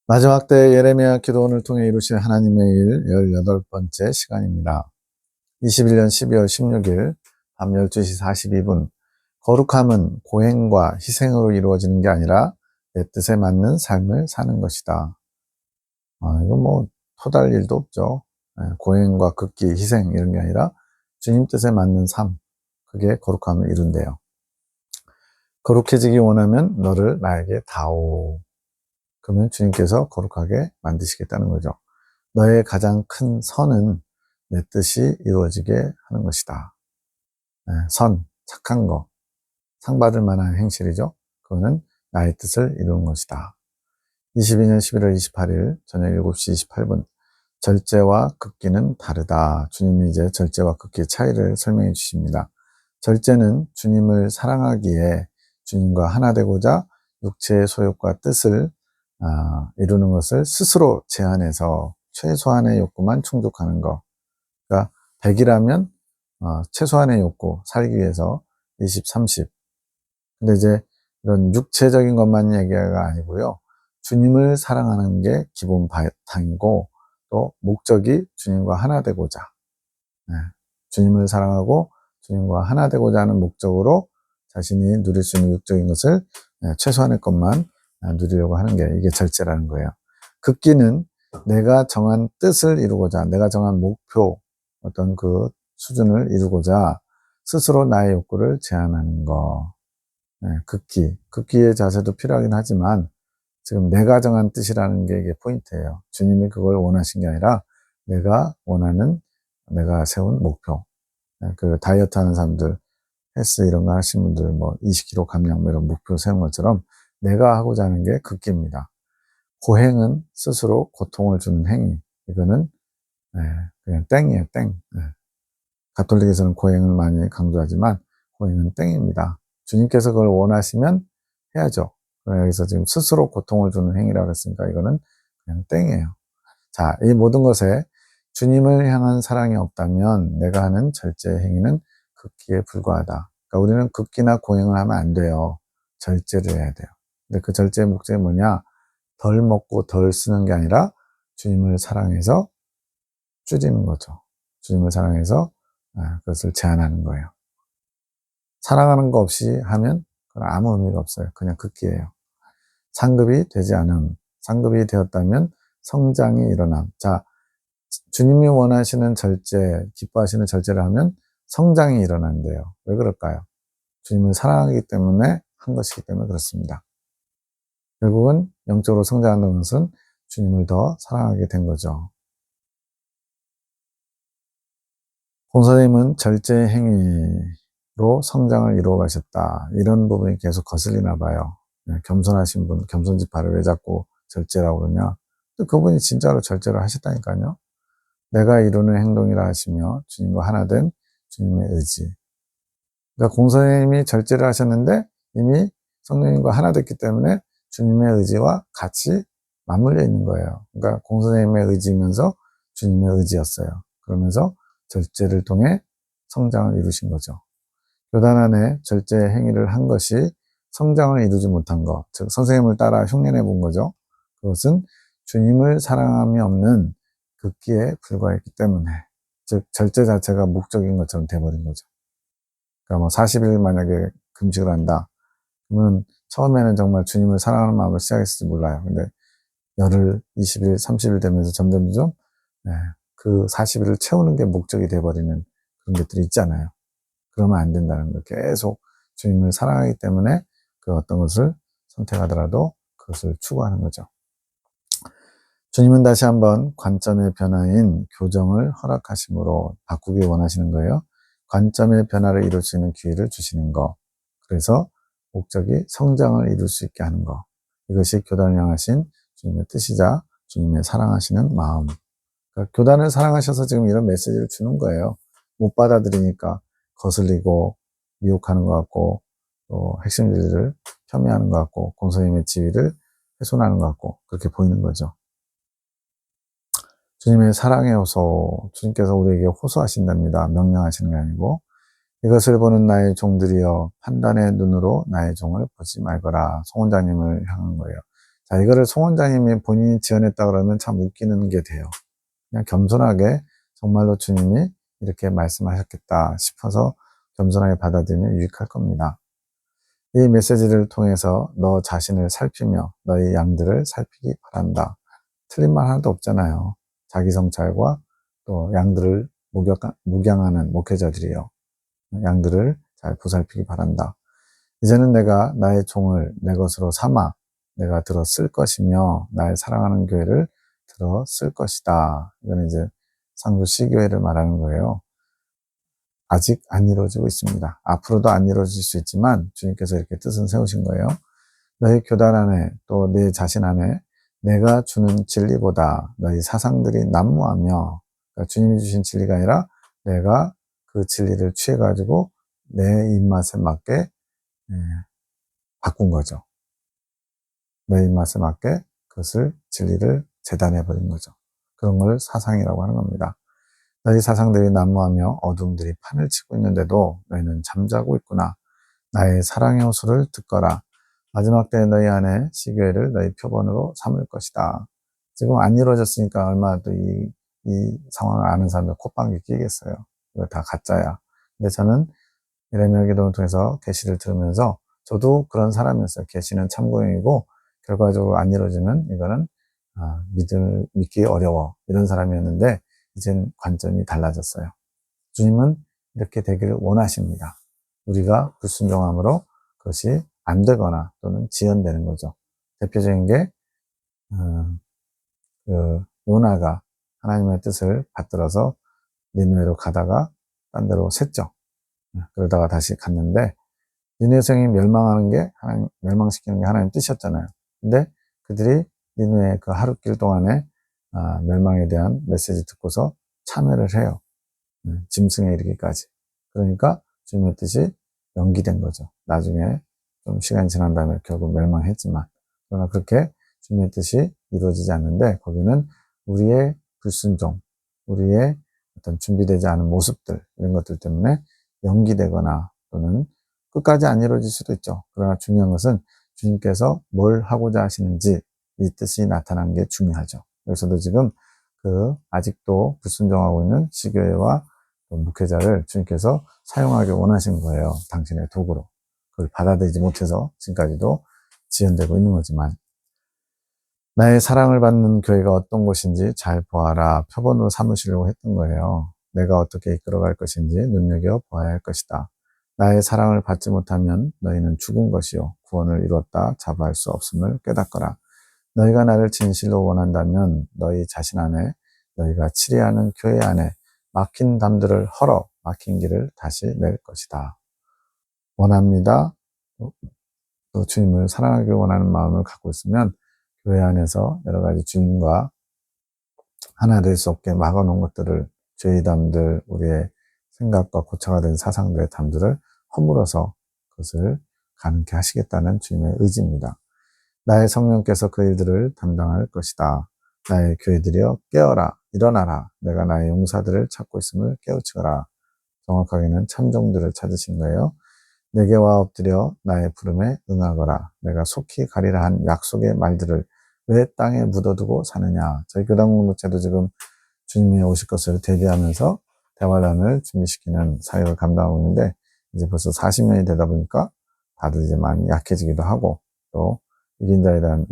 마지막 때 예레미야 기도원을 통해 이루실 하나님의 일 18번째 시간입니다. 21년 12월 16일 밤 12시 42분. 거룩함은 고행과 희생으로 이루어지는 게 아니라 내 뜻에 맞는 삶을 사는 것이다. 이거 뭐 토달 일도 없죠. 고행과 극기, 희생 이런 게 아니라 주님 뜻에 맞는 삶, 그게 거룩함을 이룬대요. 거룩해지기 원하면 너를 나에게 다오. 그러면 주님께서 거룩하게 만드시겠다는 거죠. 너의 가장 큰 선은 내 뜻이 이루어지게 하는 것이다. 선, 착한 거, 상 받을 만한 행실이죠. 그거는 나의 뜻을 이루는 것이다. 22년 11월 28일 저녁 7시 28분. 절제와 극기는 다르다. 주님이 이제 절제와 극기의 차이를 설명해 주십니다. 절제는 주님을 사랑하기에 주님과 하나 되고자 육체의 소욕과 뜻을 이루는 것을 스스로 제한해서 최소한의 욕구만 충족하는 거. 그러니까 100이라면 최소한의 욕구, 살기 위해서 20, 30. 근데 이제 이런 육체적인 것만 얘기가 아니고요. 주님을 사랑하는 게 기본 바탕이고 또 목적이 주님과 하나 되고자. 주님을 사랑하고 주님과 하나 되고자 하는 목적으로 자신이 누릴 수 있는 육적인 것을 최소한의 것만 누리려고 하는 게 이게 절제라는 거예요. 극기는 내가 정한 뜻을 이루고자, 내가 정한 목표, 어떤 그 수준을 이루고자 스스로 나의 욕구를 제한하는 거. 극기. 극기의 자세도 필요하긴 하지만 지금 내가 정한 뜻이라는 게 이게 포인트예요. 주님이 그걸 원하신 게 아니라 내가 원하는, 내가 세운 목표. 그 다이어트 하는 사람들, 헬스 이런 거 하시는 분들 뭐 20kg 감량 뭐 이런 목표 세운 것처럼 내가 하고자 하는 게 극기입니다. 고행은 스스로 고통을 주는 행위. 이거는 그냥 땡이에요, 땡. 가톨릭에서는 고행을 많이 강조하지만 고행은 땡입니다. 주님께서 그걸 원하시면 해야죠. 여기서 지금 스스로 고통을 주는 행위라고 했으니까 이거는 그냥 땡이에요. 자, 이 모든 것에 주님을 향한 사랑이 없다면 내가 하는 절제 행위는 극기에 불과하다. 그러니까 우리는 극기나 고행을 하면 안 돼요. 절제를 해야 돼요. 근데 그 절제의 목적이 뭐냐? 덜 먹고 덜 쓰는 게 아니라 주님을 사랑해서 줄이는 거죠. 주님을 사랑해서 그것을 제한하는 거예요. 사랑하는 거 없이 하면 그건 아무 의미가 없어요. 그냥 극기예요. 상급이 되지 않음. 상급이 되었다면 성장이 일어남. 자, 주님이 원하시는 절제, 기뻐하시는 절제를 하면 성장이 일어난대요. 왜 그럴까요? 주님을 사랑하기 때문에 한 것이기 때문에 그렇습니다. 결국은 영적으로 성장한다는 것은 주님을 더 사랑하게 된 거죠. 공사님은 절제 행위로 성장을 이루어 가셨다. 이런 부분이 계속 거슬리나 봐요. 겸손하신 분, 겸손지파를 왜 자꾸 절제라고 그러냐? 또 그분이 진짜로 절제를 하셨다니까요. 내가 이루는 행동이라 하시며 주님과 하나 된 주님의 의지. 그러니까 공사님이 절제를 하셨는데 이미 성령님과 하나 됐기 때문에 주님의 의지와 같이 맞물려 있는 거예요. 그러니까 공사님의 의지면서 주님의 의지였어요. 그러면서 절제를 통해 성장을 이루신 거죠. 교단 안에 절제 행위를 한 것이 성장을 이루지 못한 것, 즉 선생님을 따라 흉내내 본 거죠. 그것은 주님을 사랑함이 없는 극기에 불과했기 때문에, 즉 절제 자체가 목적인 것처럼 돼버린 거죠. 그러니까 뭐 40일 만약에 금식을 한다. 그러면 처음에는 정말 주님을 사랑하는 마음을 시작했을지 몰라요. 근데 열흘, 20일, 30일 되면서 점점점 그 40일을 채우는 게 목적이 돼버리는 그런 것들이 있잖아요. 그러면 안 된다는 거. 계속 주님을 사랑하기 때문에 그 어떤 것을 선택하더라도 그것을 추구하는 거죠. 주님은 다시 한번 관점의 변화인 교정을 허락하심으로 바꾸기 원하시는 거예요. 관점의 변화를 이룰 수 있는 기회를 주시는 거. 그래서 목적이 성장을 이룰 수 있게 하는 거. 이것이 교단을 향하신 주님의 뜻이자 주님의 사랑하시는 마음. 그러니까 교단을 사랑하셔서 지금 이런 메시지를 주는 거예요. 못 받아들이니까 거슬리고 미혹하는 것 같고 또 핵심 진리를 폄훼하는 것 같고 공소님의 지위를 훼손하는 것 같고 그렇게 보이는 거죠. 주님의 사랑의 호소, 주님께서 우리에게 호소하신답니다. 명령하시는 게 아니고 이것을 보는 나의 종들이여 판단의 눈으로 나의 종을 보지 말거라. 송 원장님을 향한 거예요. 자, 이거를 송 원장님이 본인이 지어냈다 그러면 참 웃기는 게 돼요. 그냥 겸손하게 정말로 주님이 이렇게 말씀하셨겠다 싶어서 겸손하게 받아들이면 유익할 겁니다. 이 메시지를 통해서 너 자신을 살피며 너희 양들을 살피기 바란다. 틀린 말 하나도 없잖아요. 자기 성찰과 또 양들을 목양하는 목회자들이요. 양들을 잘 보살피기 바란다. 이제는 내가 나의 종을 내 것으로 삼아 내가 들어 쓸 것이며 나의 사랑하는 교회를 들어 쓸 것이다. 이건 이제 상주 C교회를 말하는 거예요. 아직 안 이루어지고 있습니다. 앞으로도 안 이루어질 수 있지만 주님께서 이렇게 뜻은 세우신 거예요. 너희 교단 안에 또 내 자신 안에 내가 주는 진리보다 너희 사상들이 난무하며, 그러니까 주님이 주신 진리가 아니라 내가 그 진리를 취해가지고 내 입맛에 맞게 바꾼 거죠. 내 입맛에 맞게 그것을 진리를 재단해 버린 거죠. 그런 걸 사상이라고 하는 겁니다. 너희 사상들이 난무하며 어둠들이 판을 치고 있는데도 너희는 잠자고 있구나. 나의 사랑의 호소를 듣거라. 마지막 때에 너희 안에 시교회를 너희 표본으로 삼을 것이다. 지금 안 이루어졌으니까 얼마나 또 이 상황을 아는 사람들 콧방귀 끼겠어요. 이거 다 가짜야. 근데 저는 예레미야 기도를 통해서 계시를 들으면서 저도 그런 사람이었어요. 계시는 참고용이고 결과적으로 안 이루어지면 이거는 믿기 어려워. 이런 사람이었는데 이젠 관점이 달라졌어요. 주님은 이렇게 되기를 원하십니다. 우리가 불순종함으로 그것이 안 되거나 또는 지연되는 거죠. 대표적인 게 요나가 하나님의 뜻을 받들어서 니느웨로 가다가 딴 데로 샜죠. 그러다가 다시 갔는데 니느웨 성이 멸망하는 게 하나님, 멸망시키는 게 하나님 뜻이었잖아요. 근데 그들이 니느웨 그 하룻길 동안에 멸망에 대한 메시지 듣고서 참여를 해요. 짐승에 이르기까지. 그러니까 주님의 뜻이 연기된 거죠. 나중에 좀 시간이 지난 다음에 결국 멸망했지만, 그러나 그렇게 주님의 뜻이 이루어지지 않는데 거기는 우리의 불순종, 우리의 어떤 준비되지 않은 모습들, 이런 것들 때문에 연기되거나 또는 끝까지 안 이루어질 수도 있죠. 그러나 중요한 것은 주님께서 뭘 하고자 하시는지 이 뜻이 나타나는 게 중요하죠. 그래서도 지금 아직도 불순종하고 있는 시교회와 목회자를 주님께서 사용하기 원하신 거예요. 당신의 도구로. 그걸 받아들이지 못해서 지금까지도 지연되고 있는 거지만, 나의 사랑을 받는 교회가 어떤 곳인지 잘 보아라. 표본으로 삼으시려고 했던 거예요. 내가 어떻게 이끌어갈 것인지 눈여겨 보아야 할 것이다. 나의 사랑을 받지 못하면 너희는 죽은 것이요 구원을 이뤘다 자부할 수 없음을 깨닫거라. 너희가 나를 진실로 원한다면 너희 자신 안에, 너희가 치리하는 교회 안에 막힌 담들을 헐어 막힌 길을 다시 낼 것이다. 원합니다. 또 주님을 사랑하기 원하는 마음을 갖고 있으면 교회 안에서 여러 가지 주님과 하나 될 수 없게 막아놓은 것들을, 죄의 담들, 우리의 생각과 고차가 된 사상들의 담들을 허물어서 그것을 가능케 하시겠다는 주님의 의지입니다. 나의 성령께서 그 일들을 담당할 것이다. 나의 교회들이여 깨어라, 일어나라. 내가 나의 용사들을 찾고 있음을 깨우치거라. 정확하게는 참종들을 찾으신 거예요. 내게 와 엎드려 나의 부름에 응하거라. 내가 속히 가리라 한 약속의 말들을 왜 땅에 묻어두고 사느냐. 저희 교단 공동체도 지금 주님이 오실 것을 대비하면서 대환란을 준비시키는 사역을 감당하고 있는데, 이제 벌써 40년이 되다 보니까 다들 이제 많이 약해지기도 하고, 또 이기는 자에 대한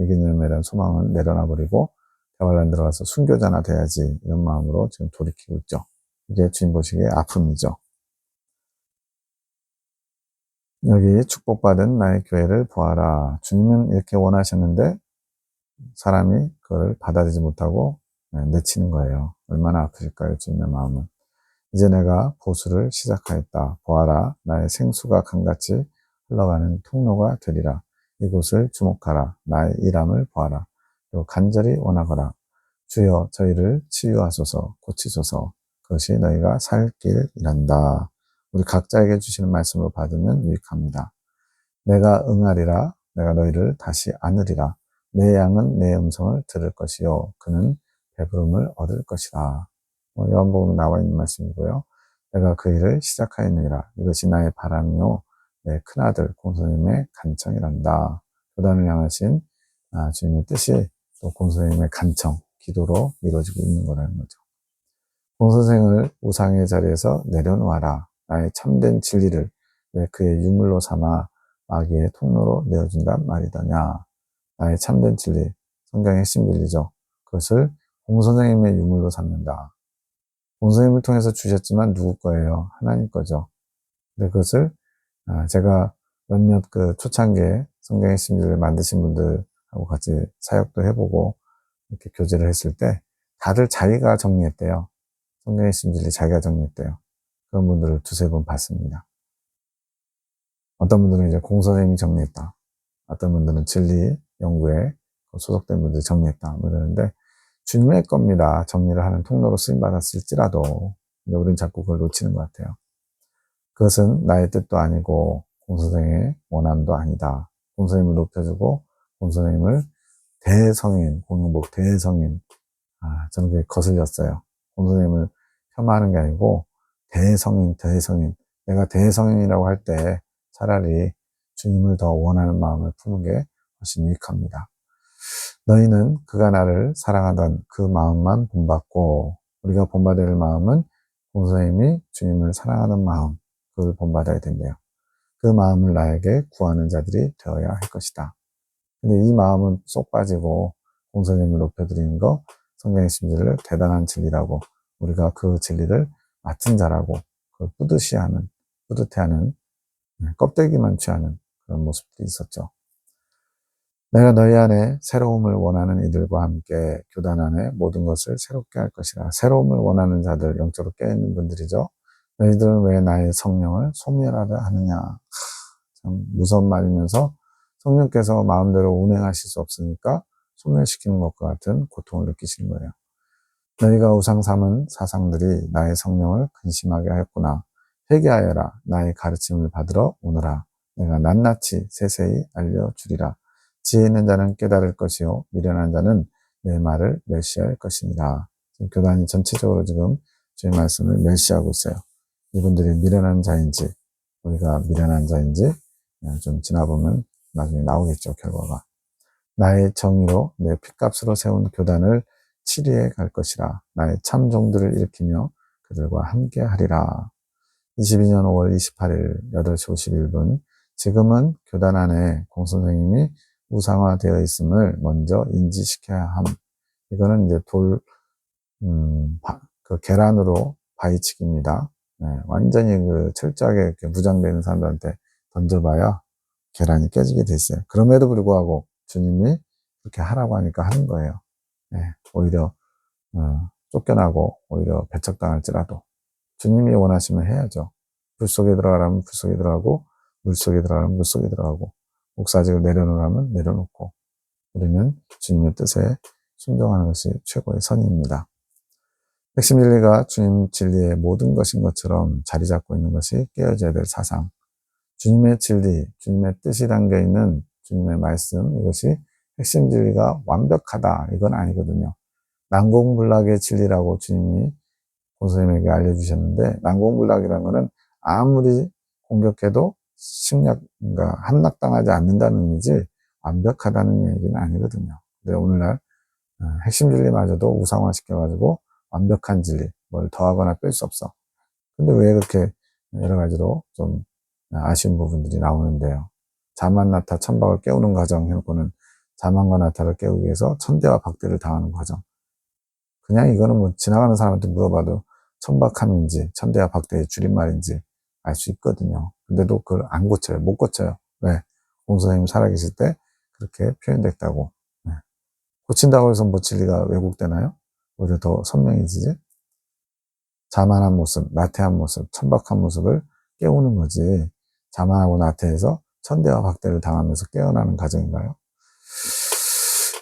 소망은 내려놔 버리고 대환란 들어가서 순교자나 돼야지, 이런 마음으로 지금 돌이키고 있죠. 이게 주님 보시기에 아픔이죠. 여기 축복받은 나의 교회를 보아라. 주님은 이렇게 원하셨는데 사람이 그걸 받아들이지 못하고 내치는 거예요. 얼마나 아프실까요, 주님의 마음은. 이제 내가 보수를 시작하였다. 보아라, 나의 생수가 강같이 흘러가는 통로가 되리라. 이곳을 주목하라. 나의 일함을 보아라. 그리고 간절히 원하거라. 주여 저희를 치유하소서, 고치소서. 그것이 너희가 살 길이란다. 우리 각자에게 주시는 말씀으로 받으면 유익합니다. 내가 응하리라. 내가 너희를 다시 안으리라. 내 양은 내 음성을 들을 것이요 그는 배부름을 얻을 것이라. 요한복음에 나와 있는 말씀이고요. 내가 그 일을 시작하였느니라. 이것이 나의 바람이요 내 큰아들 공손님의 간청이란다. 교단을 향하신 주님의 뜻이 또 공선생님의 간청, 기도로 이루어지고 있는 거라는 거죠. 공선생을 우상의 자리에서 내려놓아라. 나의 참된 진리를 왜 그의 유물로 삼아 마귀의 통로로 내어준단 말이더냐. 나의 참된 진리, 성경의 핵심 진리죠. 그것을 공선생님의 유물로 삼는다. 공선생님을 통해서 주셨지만 누구 거예요? 하나님 거죠. 근데 그것을 제가 몇몇 그 초창기에 성경의 핵심 진리를 만드신 분들하고 같이 사역도 해보고 이렇게 교제를 했을 때 다들 자기가 정리했대요. 성경의 핵심 진리 자기가 정리했대요. 그런 분들을 두세 번 봤습니다. 어떤 분들은 이제 공선생님이 정리했다. 어떤 분들은 진리 연구에 소속된 분들이 정리했다. 뭐 이러는데 주님의 겁니다. 정리를 하는 통로로 쓰임받았을지라도 우리는 자꾸 그걸 놓치는 것 같아요. 그것은 나의 뜻도 아니고 공선생의 원함도 아니다. 공선생님을 높여주고 공선생님을 대성인, 공용복 대성인, 저는 그게 거슬렸어요. 공선생님을 폄하하는 게 아니고 대성인. 내가 대성인이라고 할 때 차라리 주님을 더 원하는 마음을 품은 게 훨씬 유익합니다. 너희는 그가 나를 사랑하던 그 마음만 본받고 우리가 본받아야 할 마음은 공선생님이 주님을 사랑하는 마음, 그걸 본받아야 된대요. 그 마음을 나에게 구하는 자들이 되어야 할 것이다. 근데 이 마음은 쏙 빠지고 공선생님을 높여드리는 거, 성경의 진리를 대단한 진리라고, 우리가 그 진리를 맡은 자라고, 그걸 뿌듯해하는, 껍데기만 취하는 그런 모습들이 있었죠. 내가 너희 안에 새로움을 원하는 이들과 함께 교단 안에 모든 것을 새롭게 할 것이라. 새로움을 원하는 자들, 영적으로 깨어있는 분들이죠. 너희들은 왜 나의 성령을 소멸하려 하느냐. 참 무서운 말이면서 성령께서 마음대로 운행하실 수 없으니까 소멸시키는 것과 같은 고통을 느끼시는 거예요. 너희가 우상 삼은 사상들이 나의 성령을 근심하게 하였구나. 회개하여라. 나의 가르침을 받으러 오너라. 내가 낱낱이 세세히 알려주리라. 지혜 있는 자는 깨달을 것이요 미련한 자는 내 말을 멸시할 것이니라. 지금 교단이 전체적으로 지금 주의 말씀을 멸시하고 있어요. 이분들이 미련한 자인지 우리가 미련한 자인지 좀 지나보면 나중에 나오겠죠, 결과가. 나의 정의로 내 핏값으로 세운 교단을 치리해 갈 것이라. 나의 참 종들을 일으키며 그들과 함께 하리라. 22년 5월 28일 8시 51분. 지금은 교단 안에 공선생님이 우상화되어 있음을 먼저 인지시켜야 함. 이거는 이제 그 계란으로 바위치기입니다. 네, 완전히 그 철저하게 이렇게 무장되는 사람들한테 던져봐야 계란이 깨지게 돼 있어요. 그럼에도 불구하고 주님이 그렇게 하라고 하니까 하는 거예요. 네, 오히려 쫓겨나고 오히려 배척당할지라도 주님이 원하시면 해야죠. 불 속에 들어가라면 불 속에 들어가고 물 속에 들어가라면 물 속에 들어가고 옥사직을 내려놓으라면 내려놓고 우리는 주님의 뜻에 순종하는 것이 최고의 선입니다. 핵심 진리가 주님 진리의 모든 것인 것처럼 자리 잡고 있는 것이 깨어져야 될 사상. 주님의 진리, 주님의 뜻이 담겨 있는 주님의 말씀, 이것이 핵심 진리가 완벽하다. 이건 아니거든요. 난공불락의 진리라고 주님이 공선생님에게 알려주셨는데, 난공불락이라는 것은 아무리 공격해도 그러니까 함락당하지 않는다는 의미지 완벽하다는 얘기는 아니거든요. 근데 오늘날 핵심 진리마저도 우상화시켜가지고 완벽한 진리, 뭘 더하거나 뺄 수 없어. 근데 왜 그렇게 여러 가지로 좀 아쉬운 부분들이 나오는데요. 자만나타 천박을 깨우는 과정 해놓고는 자만과 나타를 깨우기 위해서 천대와 박대를 당하는 과정. 그냥 이거는 뭐 지나가는 사람한테 물어봐도 천박함인지 천대와 박대의 줄임말인지 알 수 있거든요. 근데도 그걸 안 고쳐요. 못 고쳐요. 왜? 공선생님 살아계실 때 그렇게 표현됐다고. 네. 고친다고 해서 뭐 진리가 왜곡되나요? 오히려 더 선명해지지? 자만한 모습, 나태한 모습, 천박한 모습을 깨우는 거지. 자만하고 나태해서 천대와 박대를 당하면서 깨어나는 과정인가요?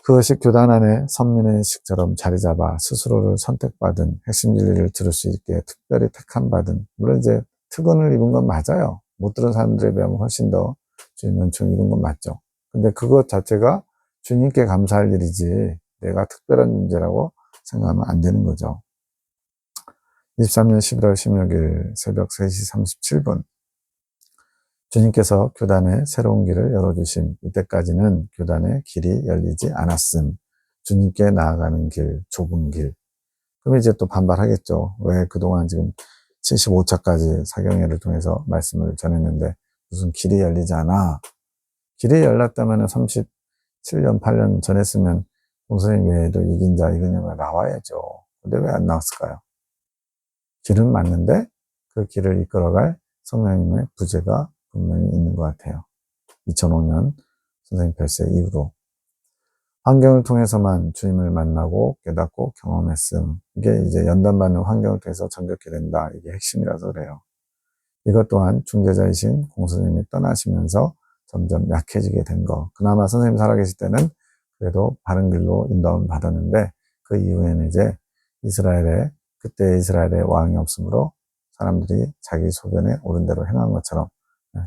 그것이 교단 안에 선민의 식처럼 자리 잡아 스스로를 선택받은 핵심 진리를 들을 수 있게 특별히 택함 받은, 물론 이제 특권을 입은 건 맞아요. 못 들은 사람들에 비하면 훨씬 더 주님 은총 입은 건 맞죠. 근데 그것 자체가 주님께 감사할 일이지 내가 특별한 존재라고 생각하면 안 되는 거죠. 23년 11월 16일 새벽 3시 37분 주님께서 교단의 새로운 길을 열어주심. 이때까지는 교단의 길이 열리지 않았음. 주님께 나아가는 길, 좁은 길. 그럼 이제 또 반발하겠죠. 왜 그동안 지금 75차까지 사경회를 통해서 말씀을 전했는데 무슨 길이 열리지 않아. 길이 열렸다면 37년, 8년 전했으면 공선생 외에도 이긴 자, 이긴 자가 나와야죠. 근데 왜 안 나왔을까요? 길은 맞는데 그 길을 이끌어갈 성령님의 부재가 분명히 있는 것 같아요. 2005년 선생님 별세 이후로 환경을 통해서만 주님을 만나고 깨닫고 경험했음. 이게 이제 연단받는 환경을 통해서 정결케 된다. 이게 핵심이라서 그래요. 이것 또한 중재자이신 공선생님이 떠나시면서 점점 약해지게 된 거. 그나마 선생님 살아계실 때는 그래도 바른 길로 인도함을 받았는데 그 이후에는 이제 그때 이스라엘의 왕이 없으므로 사람들이 자기 소견에 옳은 대로 행한 것처럼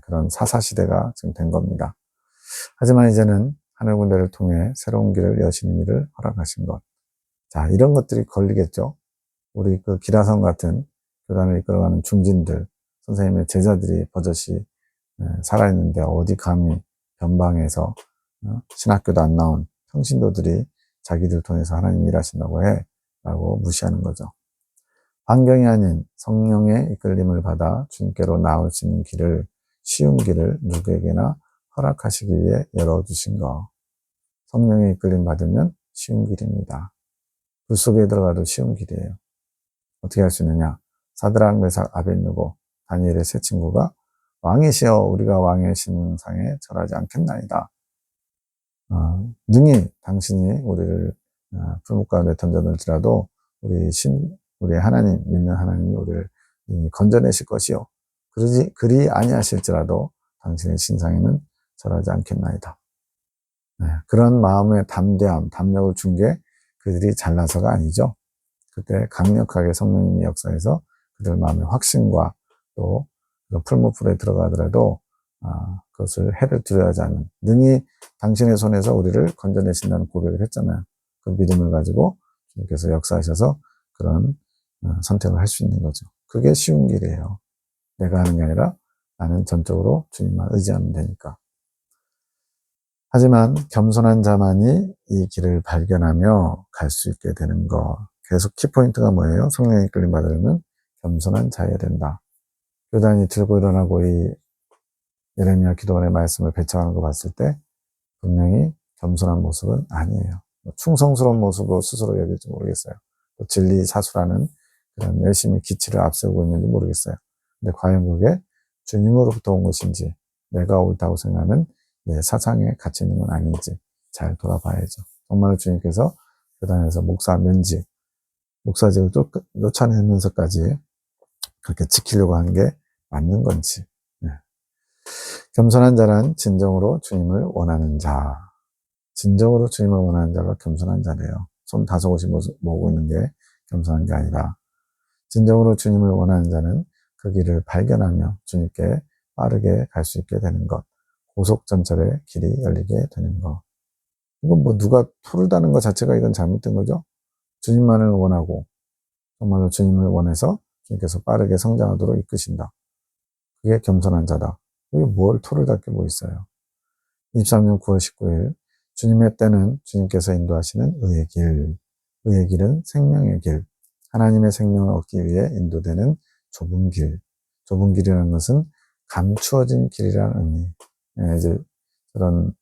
그런 사사시대가 지금 된 겁니다. 하지만 이제는 하늘 군대를 통해 새로운 길을 여시는 일을 허락하신 것. 자, 이런 것들이 걸리겠죠. 우리 그 기라성 같은 교단을 이끌어가는 중진들, 선생님의 제자들이 버젓이 살아있는데 어디 감히 변방에서 신학교도 안 나온 평신도들이 자기들 통해서 하나님 일하신다고 해? 라고 무시하는 거죠. 환경이 아닌 성령의 이끌림을 받아 주님께로 나올 수 있는 길을, 쉬운 길을 누구에게나 허락하시기 위해 열어주신 거. 성령의 이끌림 받으면 쉬운 길입니다. 불 속에 들어가도 쉬운 길이에요. 어떻게 할 수 있느냐? 사드락, 메삭, 아벳느고, 다니엘의 세 친구가 왕이시여 우리가 왕의 신상에 절하지 않겠나이다. 능히 당신이 우리를 풀목 가운데 던져놓을지라도 우리 하나님, 믿는 하나님이 우리를 건져내실 것이요. 그리 아니하실지라도 당신의 신상에는 절하지 않겠나이다. 그런 마음의 담대함, 담력을 준 게 그들이 잘나서가 아니죠. 그때 강력하게 성령님이 역사해서 그들 마음의 확신과 또 풀무풀에 들어가더라도 그것을 해를 두려워하지 않는 능히 당신의 손에서 우리를 건져내신다는 고백을 했잖아요. 그 믿음을 가지고 주님께서 역사하셔서 그런 선택을 할 수 있는 거죠. 그게 쉬운 길이에요. 내가 하는 게 아니라 나는 전적으로 주님만 의지하면 되니까. 하지만 겸손한 자만이 이 길을 발견하며 갈 수 있게 되는 거. 계속 키포인트가 뭐예요? 성령의 이끌림 받으려면 겸손한 자여야 된다. 교단이 들고 일어나고 이 예레미야 기도원의 말씀을 배척하는 거 봤을 때 분명히 겸손한 모습은 아니에요. 충성스러운 모습으로 스스로 여길지 모르겠어요. 또 진리 사수라는 그런 열심히 기치를 앞세우고 있는지 모르겠어요. 근데 과연 그게 주님으로부터 온 것인지 내가 옳다고 생각하는 내 사상에 갇혀 있는 건 아닌지 잘 돌아봐야죠. 정말 주님께서 교단에서 목사 면직, 목사직을 쫓아내면서까지 그렇게 지키려고 하는 게 맞는 건지. 겸손한 자란 진정으로 주님을 원하는 자. 진정으로 주님을 원하는 자가 겸손한 자래요. 손 다섯곳이 모으고 있는 게 겸손한 게 아니라 진정으로 주님을 원하는 자는 그 길을 발견하며 주님께 빠르게 갈 수 있게 되는 것. 고속전철의 길이 열리게 되는 것. 이건 뭐 누가 토를 다는 것 자체가 이건 잘못된 거죠. 주님만을 원하고 정말로 주님을 원해서 주님께서 빠르게 성장하도록 이끄신다. 그게 겸손한 자다. 이게 뭘 토를 달 게 뭐 있어요. 23년 9월 19일 주님의 때는 주님께서 인도하시는 의의 길. 의의 길은 생명의 길. 하나님의 생명을 얻기 위해 인도되는 좁은 길. 좁은 길이라는 것은 감추어진 길이라는 의미. 이제 그런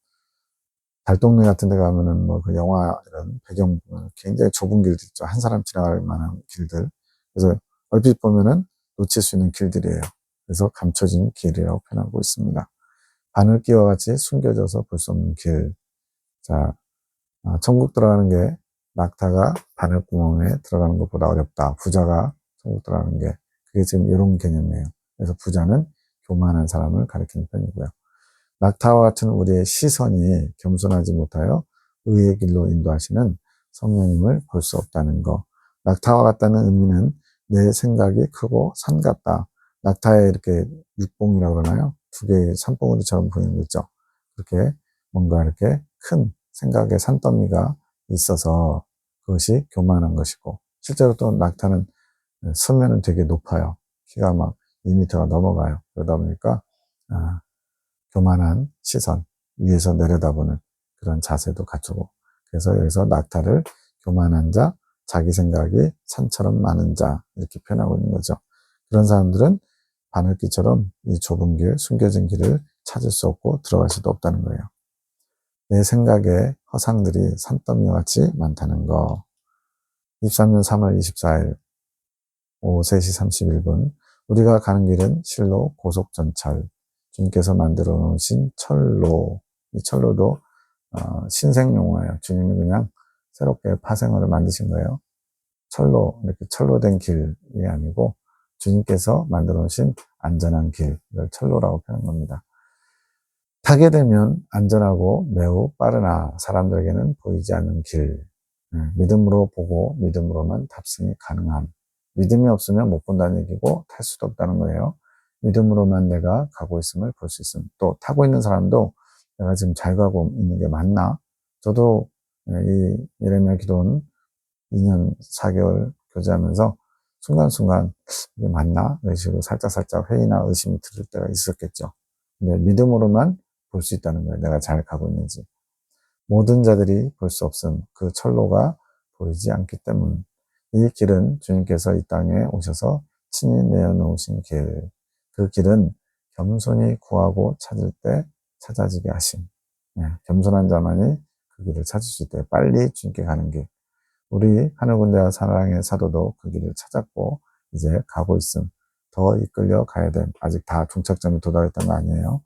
달동네 같은 데 가면은 뭐 그 영화 이런 배경 굉장히 좁은 길들 있죠. 한 사람 지나갈 만한 길들. 그래서 얼핏 보면은 놓칠 수 있는 길들이에요. 그래서 감춰진 길이라고 표현하고 있습니다. 바늘기와 같이 숨겨져서 볼 수 없는 길. 자, 천국 들어가는 게 낙타가 바늘구멍에 들어가는 것보다 어렵다. 부자가 천국 들어가는 게. 그게 지금 이런 개념이에요. 그래서 부자는 교만한 사람을 가리키는 편이고요. 낙타와 같은 우리의 시선이 겸손하지 못하여 의의 길로 인도하시는 성령님을 볼 수 없다는 거. 낙타와 같다는 의미는 내 생각이 크고 산 같다. 낙타에 이렇게 육봉이라고 그러나요? 두 개의 산봉우리처럼 보이는 거 있죠. 그렇게 뭔가 이렇게 큰 생각의 산더미가 있어서 그것이 교만한 것이고, 실제로 또 낙타는 수면은 되게 높아요. 키가 막 2m가 넘어가요. 그러다 보니까 교만한 시선, 위에서 내려다보는 그런 자세도 갖추고, 그래서 여기서 낙타를 교만한 자, 자기 생각이 산처럼 많은 자 이렇게 표현하고 있는 거죠. 그런 사람들은 바늘길처럼 이 좁은 길, 숨겨진 길을 찾을 수 없고 들어갈 수도 없다는 거예요. 내 생각에 허상들이 산더미와 같이 많다는 거. 23년 3월 24일 오후 3시 31분 우리가 가는 길은 실로 고속전철, 주님께서 만들어 놓으신 철로, 이 철로도 신생 용어예요. 주님이 그냥 새롭게 파생어를 만드신 거예요. 철로, 이렇게 철로 된 길이 아니고 주님께서 만들어 놓으신 안전한 길, 이걸 철로라고 표현한 겁니다. 타게 되면 안전하고 매우 빠르나 사람들에게는 보이지 않는 길, 믿음으로 보고 믿음으로만 탑승이 가능함. 믿음이 없으면 못 본다는 얘기고 탈 수도 없다는 거예요. 믿음으로만 내가 가고 있음을 볼 수 있음. 또 타고 있는 사람도 내가 지금 잘 가고 있는 게 맞나? 저도 이 예레미야 기도는 2년 4개월 교제하면서 순간순간 이게 맞나? 이런 식으로 살짝 회의나 의심이 들을 때가 있었겠죠. 근데 믿음으로만 볼 수 있다는 거예요. 내가 잘 가고 있는지. 모든 자들이 볼 수 없음. 그 철로가 보이지 않기 때문. 이 길은 주님께서 이 땅에 오셔서 친히 내어놓으신 길. 그 길은 겸손히 구하고 찾을 때 찾아지게 하심. 겸손한 자만이 그 길을 찾을 수 있대. 빨리 주님께 가는 길. 우리 하늘군대와 사랑의 사도도 그 길을 찾았고 이제 가고 있음. 더 이끌려 가야 됨. 아직 다 종착점에 도달했던 거 아니에요.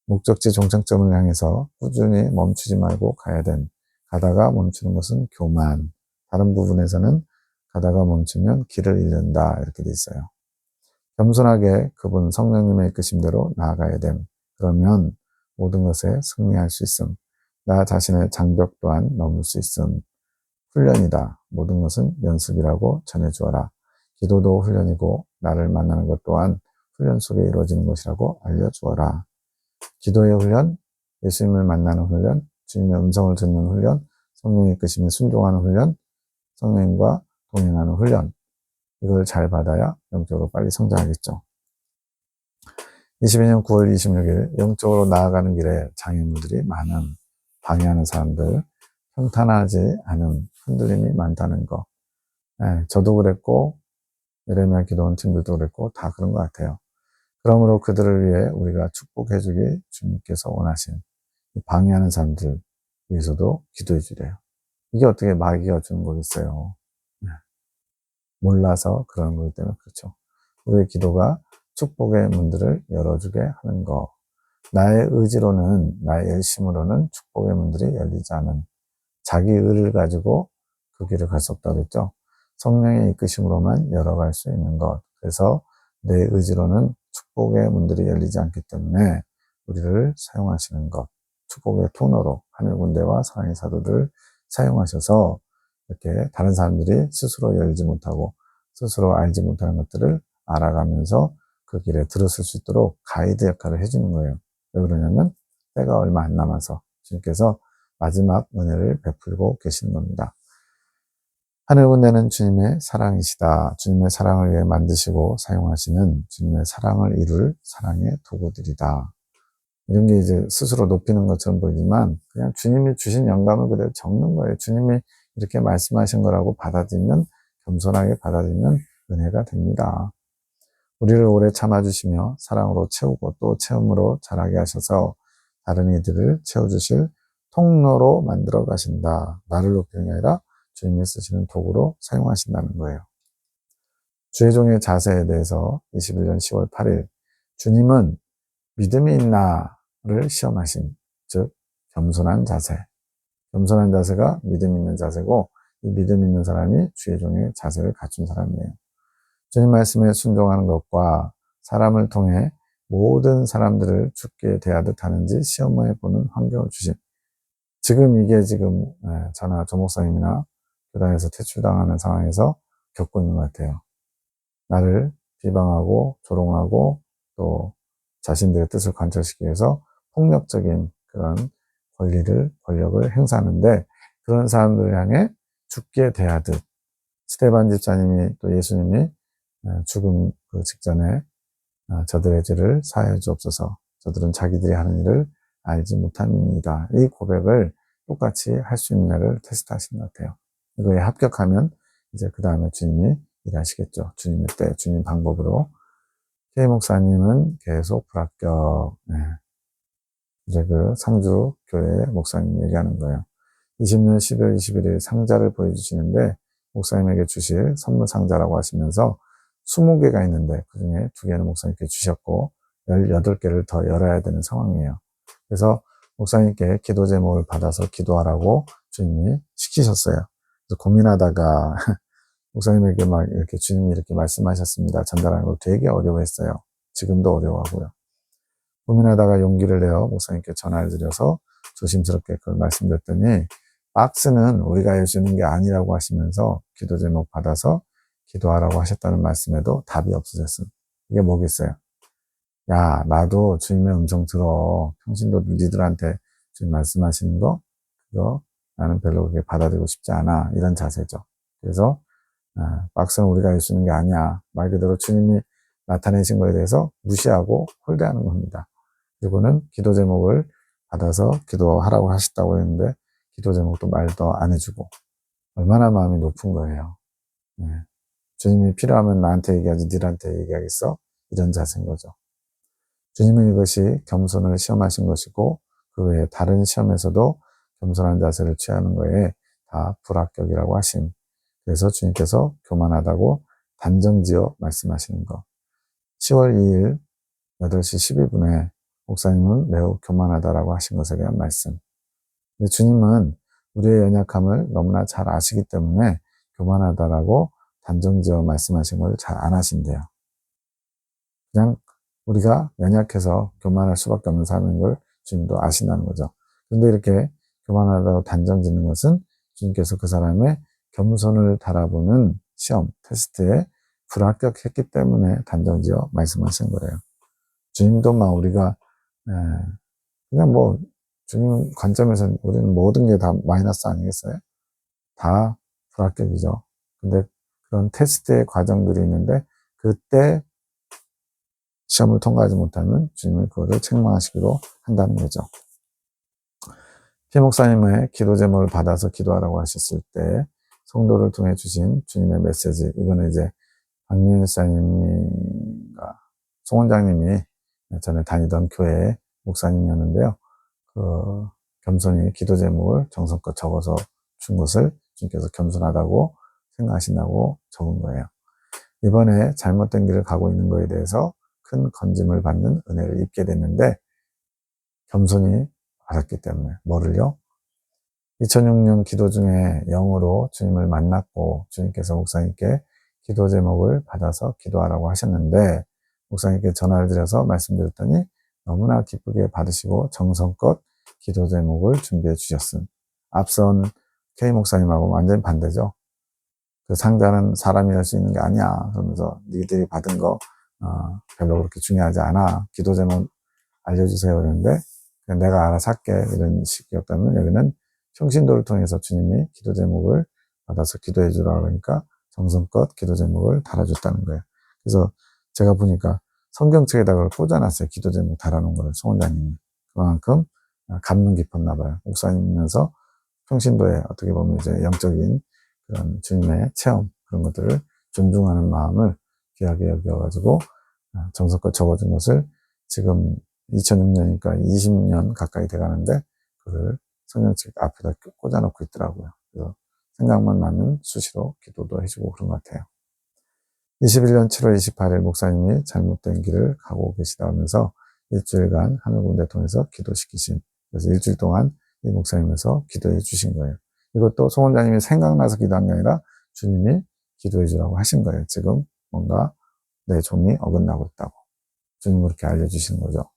목적지 종착점을 향해서 꾸준히 멈추지 말고 가야 됨. 가다가 멈추는 것은 교만. 다른 부분에서는 가다가 멈추면 길을 잃는다. 이렇게 돼 있어요. 겸손하게 그분 성령님의 이끄심대로 나아가야 됨. 그러면 모든 것에 승리할 수 있음. 나 자신의 장벽 또한 넘을 수 있음. 훈련이다. 모든 것은 연습이라고 전해주어라. 기도도 훈련이고 나를 만나는 것 또한 훈련 속에 이루어지는 것이라고 알려주어라. 기도의 훈련, 예수님을 만나는 훈련, 주님의 음성을 듣는 훈련, 성령의 이끄심에 순종하는 훈련, 성령님과 동행하는 훈련. 이걸 잘 받아야 영적으로 빨리 성장하겠죠. 22년 9월 26일 영적으로 나아가는 길에 장애물들이 많은, 방해하는 사람들, 평탄하지 않은 흔들림이 많다는 거. 저도 그랬고 예레미야 기도원 팀들도 그랬고 다 그런 것 같아요. 그러므로 그들을 위해 우리가 축복해주기 주님께서 원하신 방해하는 사람들 위해서도 기도해 주래요. 이게 어떻게 마귀가 주는 거겠어요. 몰라서 그러는 거기 때문에 그렇죠. 우리의 기도가 축복의 문들을 열어주게 하는 거. 나의 의지로는, 나의 열심으로는 축복의 문들이 열리지 않은, 자기 의를 가지고 그 길을 갈 수 없다고 했죠. 성령의 이끄심으로만 열어갈 수 있는 것. 그래서 내 의지로는 축복의 문들이 열리지 않기 때문에 우리를 사용하시는 것. 축복의 통로로 하늘군대와 사랑의 사도를 사용하셔서 이렇게 다른 사람들이 스스로 열지 못하고 스스로 알지 못하는 것들을 알아가면서 그 길에 들어설 수 있도록 가이드 역할을 해주는 거예요. 왜 그러냐면 때가 얼마 안 남아서 주님께서 마지막 은혜를 베풀고 계시는 겁니다. 하늘군대는 주님의 사랑이시다. 주님의 사랑을 위해 만드시고 사용하시는 주님의 사랑을 이룰 사랑의 도구들이다. 이런 게 이제 스스로 높이는 것처럼 보이지만 그냥 주님이 주신 영감을 그대로 적는 거예요. 주님이 이렇게 말씀하신 거라고 받아들이면, 겸손하게 받아들이면 은혜가 됩니다. 우리를 오래 참아주시며 사랑으로 채우고 또 체험으로 자라게 하셔서 다른 이들을 채워주실 통로로 만들어 가신다. 나를 높이는 게 아니라 주님이 쓰시는 도구로 사용하신다는 거예요. 주의 종의 자세에 대해서 21년 10월 8일 주님은 믿음이 있나를 시험하신, 즉 겸손한 자세. 겸손한 자세가 믿음 있는 자세고 이 믿음 있는 사람이 주의 종의 자세를 갖춘 사람이에요. 주님 말씀에 순종하는 것과 사람을 통해 모든 사람들을 죽게 대하듯 하는지 시험해 보는 환경을 주심. 지금 이게 지금 저나 조 목사님이나 교단에서 퇴출당하는 상황에서 겪고 있는 것 같아요. 나를 비방하고 조롱하고 또 자신들의 뜻을 관철시키기 위해서 폭력적인 그런 권력을 행사하는데 그런 사람들을 향해 죽게 대하듯 스데반 집사님이 또 예수님이 죽음 그 직전에 저들의 죄를 사하여 주옵소서, 저들은 자기들이 하는 일을 알지 못함입니다. 이 고백을 똑같이 할 수 있느냐를 테스트하신 것 같아요. 이거에 합격하면 이제 그 다음에 주님이 일하시겠죠. 주님의 때, 주님 방법으로. K 목사님은 계속 불합격. 네. 이제 그 상주 교회 목사님 얘기하는 거예요. 20년 12월 21일 상자를 보여주시는데 목사님에게 주실 선물 상자라고 하시면서 20개가 있는데 그중에 2개는 목사님께 주셨고 18개를 더 열어야 되는 상황이에요. 그래서 목사님께 기도 제목을 받아서 기도하라고 주님이 시키셨어요. 그래서 고민하다가 목사님에게 막 이렇게 주님이 이렇게 말씀하셨습니다. 전달하는 걸 되게 어려워했어요. 지금도 어려워하고요. 고민하다가 용기를 내어 목사님께 전화를 드려서 조심스럽게 그걸 말씀드렸더니 박스는 우리가 해주는 게 아니라고 하시면서 기도 제목 받아서 기도하라고 하셨다는 말씀에도 답이 없으셨습니다. 이게 뭐겠어요? 야, 나도 주님의 음성 들어. 평신도 니들한테 주님 말씀하시는 거, 그거 나는 별로 그렇게 받아들이고 싶지 않아. 이런 자세죠. 그래서 박스는 우리가 해주는 게 아니야. 말 그대로 주님이 나타내신 거에 대해서 무시하고 홀대하는 겁니다. 그리고는 기도 제목을 받아서 기도하라고 하셨다고 했는데 기도 제목도 말도 안 해주고 얼마나 마음이 높은 거예요. 네. 주님이 필요하면 나한테 얘기하지 니한테 얘기하겠어? 이런 자세인 거죠. 주님은 이것이 겸손을 시험하신 것이고 그 외에 다른 시험에서도 겸손한 자세를 취하는 거에 다 불합격이라고 하심. 그래서 주님께서 교만하다고 단정지어 말씀하시는 것. 10월 2일 8시 12분에 목사님은 매우 교만하다라고 하신 것에 대한 말씀. 근데 주님은 우리의 연약함을 너무나 잘 아시기 때문에 교만하다라고 단정지어 말씀하신 걸 잘 안 하신대요. 그냥 우리가 연약해서 교만할 수밖에 없는 사람인 걸 주님도 아신다는 거죠. 그런데 이렇게 교만하다고 단정짓는 것은 주님께서 그 사람의 겸손을 달아보는 시험, 테스트에 불합격했기 때문에 단정지어 말씀하신 거예요. 주님도 막 우리가 그냥 뭐 주님 관점에서 우리는 모든 게 다 마이너스 아니겠어요? 다 불합격이죠. 근데 그런 테스트의 과정들이 있는데 그때 시험을 통과하지 못하면 주님은 그거를 책망하시기로 한다는 거죠. 피 목사님의 기도 제목을 받아서 기도하라고 하셨을 때 성도를 통해 주신 주님의 메시지, 이거는 이제 박민일 목사님과 송 원장님이 전에 다니던 교회 목사님이었는데요. 그 겸손히 기도 제목을 정성껏 적어서 준 것을 주님께서 겸손하다고 생각하신다고 적은 거예요. 이번에 잘못된 길을 가고 있는 것에 대해서 큰 건짐을 받는 은혜를 입게 됐는데 겸손히 받았기 때문에 뭐를요? 2006년 기도 중에 영으로 주님을 만났고 주님께서 목사님께 기도 제목을 받아서 기도하라고 하셨는데 목사님께 전화를 드려서 말씀드렸더니 너무나 기쁘게 받으시고 정성껏 기도 제목을 준비해 주셨음. 앞선 K 목사님하고 완전히 반대죠. 그 상자는 사람이 할 수 있는 게 아니야. 그러면서 니들이 받은 거 별로 그렇게 중요하지 않아. 기도 제목 알려주세요. 그러는데 내가 알아서 할게. 이런 식이었다면 여기는 평신도를 통해서 주님이 기도 제목을 받아서 기도해 주라 그러니까 정성껏 기도 제목을 달아줬다는 거예요. 그래서 제가 보니까 성경책에다 그걸 꽂아놨어요. 기도 제목 달아놓은 거를 송 원장님이. 그만큼 감명 깊었나 봐요. 목사님이면서 평신도에 어떻게 보면 이제 영적인 그런 주님의 체험 그런 것들을 존중하는 마음을 귀하게 여겨가지고 정성껏 적어준 것을 지금 2006년이니까 20년 가까이 돼가는데 그를 성경책 앞에다 꽂아놓고 있더라고요. 그래서 생각만 나면 수시로 기도도 해주고 그런 것 같아요. 21년 7월 28일 목사님이 잘못된 길을 가고 계시다 하면서 일주일간 하늘군대 통해서 기도시키신, 그래서 일주일 동안 이 목사님에서 기도해 주신 거예요. 이것도 송 원장님이 생각나서 기도한 게 아니라 주님이 기도해 주라고 하신 거예요. 지금 뭔가 내 종이 어긋나고 있다고. 주님 그렇게 알려주시는 거죠.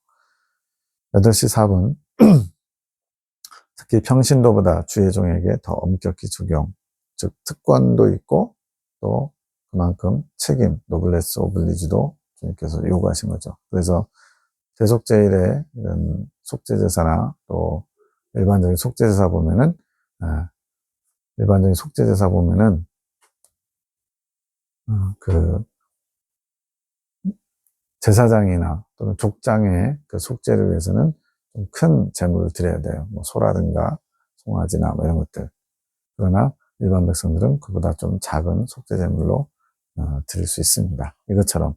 8시 4분. 특히 평신도보다 주의 종에게 더 엄격히 적용. 즉, 특권도 있고, 또 그만큼 책임, 노블레스 오블리지도 주님께서 요구하신 거죠. 그래서 대속제일의 이런 속죄제사나 또 일반적인 속죄제사 보면은, 일반적인 속죄제사 보면은, 그, 제사장이나 또는 족장의 그 속죄를 위해서는 좀 큰 제물을 드려야 돼요. 뭐 소라든가 송아지나 뭐 이런 것들. 그러나 일반 백성들은 그보다 좀 작은 속죄 제물로 드릴 수 있습니다. 이것처럼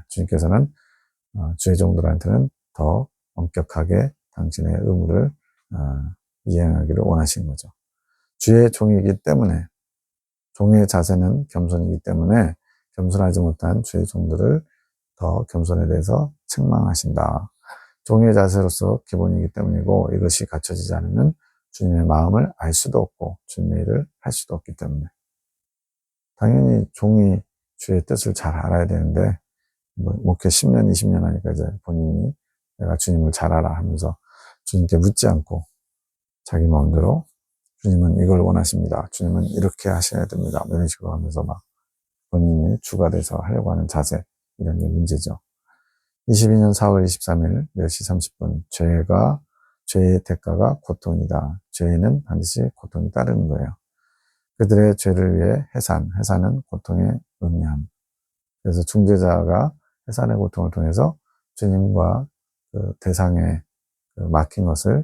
주님께서는 주의 종들한테는 더 엄격하게 당신의 의무를 이행하기를 원하시는 거죠. 주의 종이기 때문에, 종의 자세는 겸손이기 때문에 겸손하지 못한 주의 종들을 더 겸손에 대해서 책망하신다. 종의 자세로서 기본이기 때문이고, 이것이 갖춰지지 않으면 주님의 마음을 알 수도 없고 주님의 일을 할 수도 없기 때문에, 당연히 종이 주의 뜻을 잘 알아야 되는데, 목회 10년, 20년 하니까 이제 본인이 내가 주님을 잘 알아 하면서 주님께 묻지 않고 자기 마음대로 주님은 이걸 원하십니다. 주님은 이렇게 하셔야 됩니다. 이런 식으로 하면서 막 본인이 주가 돼서 하려고 하는 자세, 이런 게 문제죠. 22년 4월 23일 10시 30분, 죄의 대가가 고통이다. 죄에는 반드시 고통이 따르는 거예요. 그들의 죄를 위해 해산은 고통의 의미함. 그래서 중재자가 해산의 고통을 통해서 주님과 그 대상에 그 막힌 것을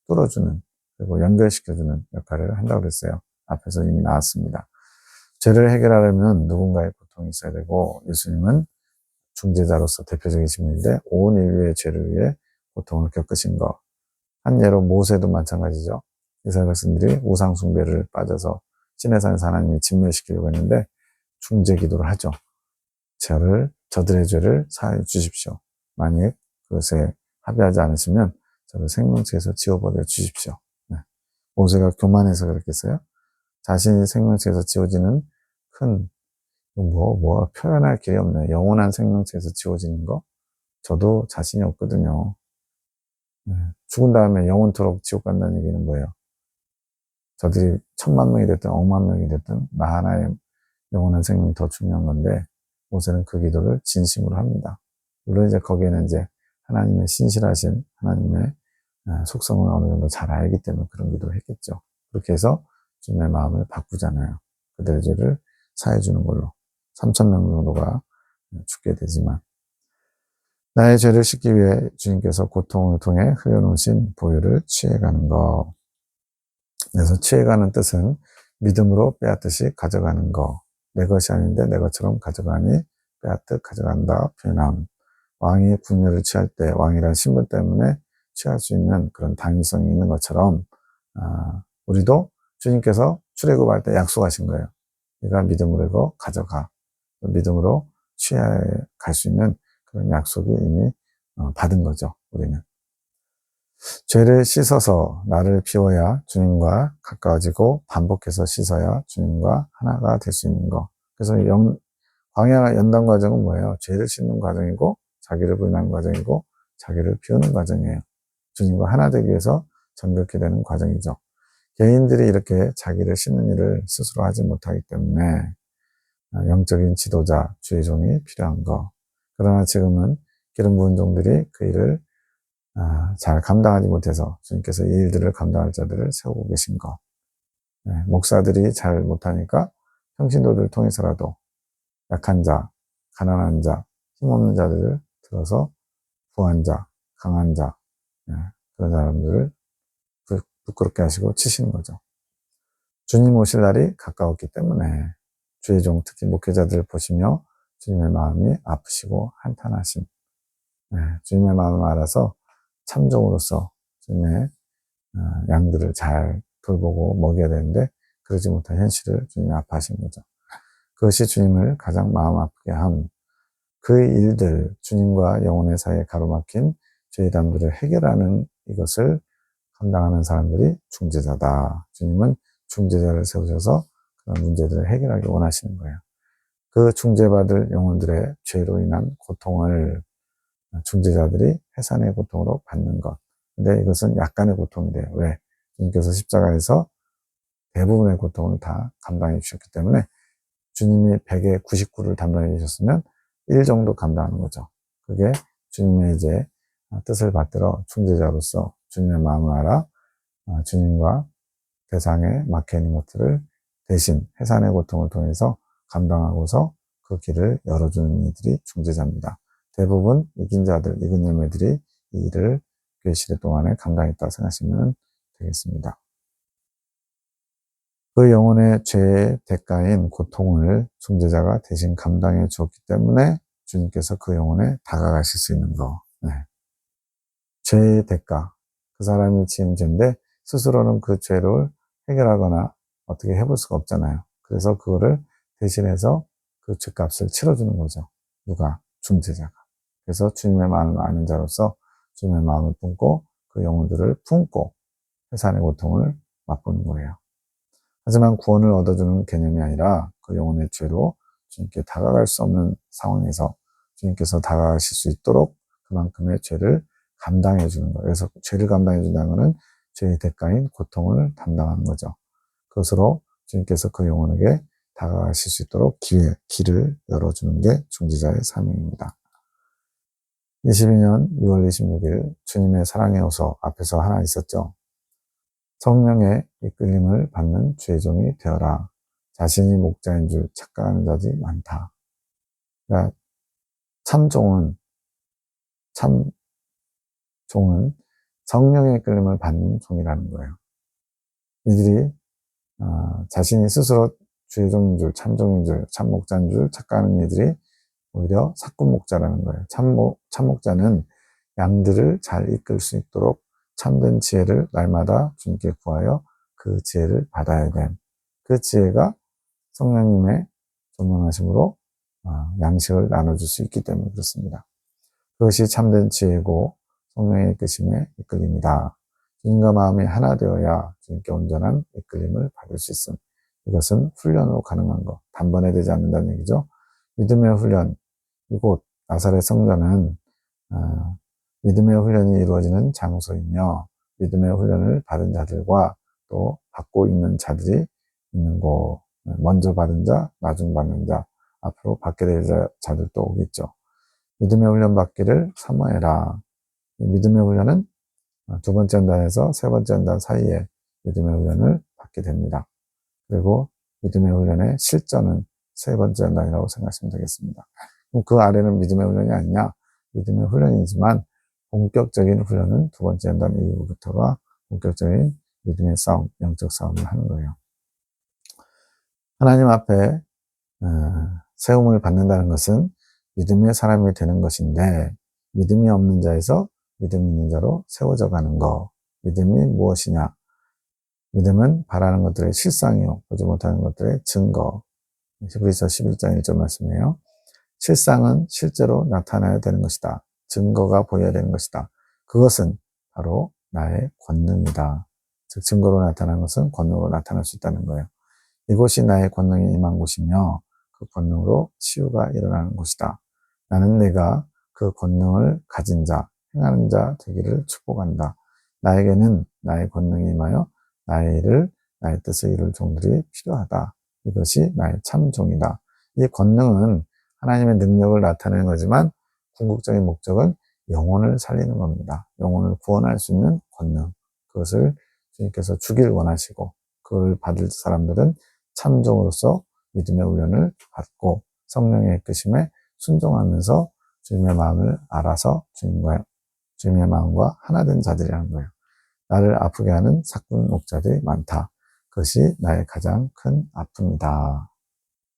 뚫어주는, 그리고 연결시켜주는 역할을 한다고 그랬어요. 앞에서 이미 나왔습니다. 죄를 해결하려면 누군가의 고통이 있어야 되고, 예수님은 중재자로서 대표적이신 분인데 온 인류의 죄를 위해 고통을 겪으신 거. 한 예로 모세도 마찬가지죠. 이스라엘 백성들이 우상 숭배를 빠져서 시내산에서 하나님이 진멸시키려고 했는데 중재 기도를 하죠. 저들의 죄를 사하여 주십시오. 만약 그것에 합의하지 않으시면 저를 생명체에서 지워버려 주십시오. 네. 모세가 교만해서 그랬겠어요? 자신이 생명체에서 지워지는 큰, 표현할 길이 없네. 영원한 생명체에서 지워지는 거? 저도 자신이 없거든요. 네. 죽은 다음에 영원토록 지옥 간다는 얘기는 뭐예요? 저들이 10,000,000명이 됐든 10,000,000명이 됐든 나 하나의 영원한 생명이 더 중요한 건데, 모세는 그 기도를 진심으로 합니다. 물론 이제 거기에는 이제 하나님의 신실하신 하나님의 속성을 어느 정도 잘 알기 때문에 그런 기도를 했겠죠. 그렇게 해서 주님의 마음을 바꾸잖아요. 그들의 죄를 사해주는 걸로 3,000,000명 정도가 죽게 되지만, 나의 죄를 씻기 위해 주님께서 고통을 통해 흘려놓으신 보혈을 취해가는 것. 그래서 취해가는 뜻은 믿음으로 빼앗듯이 가져가는 것. 내 것이 아닌데 내 것처럼 가져가니 빼앗듯 가져간다 표현함. 왕이 군녀를 취할 때 왕이란 신분 때문에 취할 수 있는 그런 당위성이 있는 것처럼, 우리도 주님께서 출애굽할 때 약속하신 거예요. 네가 믿음으로 이거 가져가. 믿음으로 취할 수 있는 그런 약속이 이미 받은 거죠. 우리는 죄를 씻어서 나를 비워야 주님과 가까워지고, 반복해서 씻어야 주님과 하나가 될 수 있는 거. 그래서 광야 연단 과정은 뭐예요? 죄를 씻는 과정이고, 자기를 부인하는 과정이고, 자기를 비우는 과정이에요. 주님과 하나 되기 위해서 정결케 되는 과정이죠. 개인들이 이렇게 자기를 씻는 일을 스스로 하지 못하기 때문에 영적인 지도자, 주의 종이 필요한 거. 그러나 지금은 기름 부은 종들이 그 일을 잘 감당하지 못해서 주님께서 이 일들을 감당할 자들을 세우고 계신 것. 목사들이 잘 못하니까 평신도들을 통해서라도 약한 자, 가난한 자, 힘없는 자들을 들어서 부한 자, 강한 자, 그런 사람들을 부끄럽게 하시고 치시는 거죠. 주님 오실 날이 가까웠기 때문에 주의 종, 특히 목회자들을 보시며 주님의 마음이 아프시고 한탄하심. 주님의 마음을 알아서 참종으로서 주님의 양들을 잘 돌보고 먹여야 되는데 그러지 못한 현실을 주님이 아파하시는 거죠. 그것이 주님을 가장 마음 아프게 함. 그 일들, 주님과 영혼의 사이에 가로막힌 죄의 담들을 해결하는 이것을 감당하는 사람들이 중재자다. 주님은 중재자를 세우셔서 그런 문제들을 해결하기 원하시는 거예요. 그 중재받을 영혼들의 죄로 인한 고통을 중재자들이 해산의 고통으로 받는 것. 근데 이것은 약간의 고통이 돼요. 왜? 주님께서 십자가에서 대부분의 고통을 다 감당해 주셨기 때문에, 주님이 100에 99를 담당해 주셨으면 1 정도 감당하는 거죠. 그게 주님의 이제 뜻을 받들어 중재자로서 주님의 마음을 알아 주님과 대상에 막혀 있는 것들을 대신 해산의 고통을 통해서 감당하고서 그 길을 열어주는 이들이 중재자입니다. 대부분 이긴 자들, 이긴 열매들이 이 일을 교회 시대 동안에 감당했다고 생각하시면 되겠습니다. 그 영혼의 죄의 대가인 고통을 중재자가 대신 감당해 주었기 때문에 주님께서 그 영혼에 다가가실 수 있는 거. 네. 죄의 대가. 그 사람이 지은 죄인데 스스로는 그 죄를 해결하거나 어떻게 해볼 수가 없잖아요. 그래서 그거를 대신해서 그 죄값을 치러주는 거죠. 누가? 중재자가. 그래서 주님의 마음을 아는 자로서 주님의 마음을 품고 그 영혼들을 품고 해산의 고통을 맛보는 거예요. 하지만 구원을 얻어주는 개념이 아니라 그 영혼의 죄로 주님께 다가갈 수 없는 상황에서 주님께서 다가가실 수 있도록 그만큼의 죄를 감당해 주는 거예요. 그래서 죄를 감당해 준다는 것은 죄의 대가인 고통을 담당하는 거죠. 그것으로 주님께서 그 영혼에게 다가가실 수 있도록 길을 열어주는 게 중지자의 사명입니다. 22년 6월 26일 주님의 사랑의 호소 앞에서 하나 있었죠. 성령의 이끌림을 받는 주의 종이 되어라. 자신이 목자인 줄 착각하는 자들이 많다. 그러니까 참종은 성령의 이끌림을 받는 종이라는 거예요. 이들이 자신이 스스로 주의 종인 줄, 참종인 줄, 참목자인 줄 착각하는 이들이 오히려 사꾼목자라는 거예요. 참목자는 양들을 잘 이끌 수 있도록 참된 지혜를 날마다 주님께 구하여 그 지혜를 받아야 됨. 그 지혜가 성령님의 조명하심으로 양식을 나눠줄 수 있기 때문에 그렇습니다. 그것이 참된 지혜고 성령의 이끄심에 이끌림이다. 주님과 마음이 하나 되어야 주님께 온전한 이끌림을 받을 수 있음. 이것은 훈련으로 가능한 것. 단번에 되지 않는다는 얘기죠. 믿음의 훈련, 이곳 나사렛 성전은 믿음의 훈련이 이루어지는 장소이며 믿음의 훈련을 받은 자들과 또 받고 있는 자들이 있는 곳. 먼저 받은 자, 나중 받는 자, 앞으로 받게 될 자들도 오겠죠. 믿음의 훈련 받기를 사모해라. 믿음의 훈련은 두 번째 연단에서 세 번째 연단 사이에 믿음의 훈련을 받게 됩니다. 그리고 믿음의 훈련의 실전은 세 번째 연단이라고 생각하시면 되겠습니다. 그럼 그 아래는 믿음의 훈련이 아니냐? 믿음의 훈련이지만 본격적인 훈련은 두 번째 연단 이후부터가 본격적인 믿음의 싸움, 영적 싸움을 하는 거예요. 하나님 앞에 세움을 받는다는 것은 믿음의 사람이 되는 것인데 믿음이 없는 자에서 믿음 있는 자로 세워져 가는 것. 믿음이 무엇이냐? 믿음은 바라는 것들의 실상이요 보지 못하는 것들의 증거. 히브리서 11장 1절 말씀이에요. 실상은 실제로 나타나야 되는 것이다. 증거가 보여야 되는 것이다. 그것은 바로 나의 권능이다. 즉 증거로 나타나는 것은 권능으로 나타날 수 있다는 거예요. 이곳이 나의 권능이 임한 곳이며 그 권능으로 치유가 일어나는 곳이다. 나는 내가 그 권능을 가진 자, 행하는 자 되기를 축복한다. 나에게는 나의 권능이 임하여 나의 일을, 나의 뜻을 이룰 종들이 필요하다. 이것이 나의 참종이다. 이 권능은 하나님의 능력을 나타내는 거지만 궁극적인 목적은 영혼을 살리는 겁니다. 영혼을 구원할 수 있는 권능. 그것을 주님께서 주길 원하시고 그걸 받을 사람들은 참종으로서 믿음의 훈련을 받고 성령의 이끄심에 순종하면서 주님의 마음을 알아서 주님의 마음과 하나 된 자들이라는 거예요. 나를 아프게 하는 사꾼 목자들이 많다. 그것이 나의 가장 큰 아픔이다.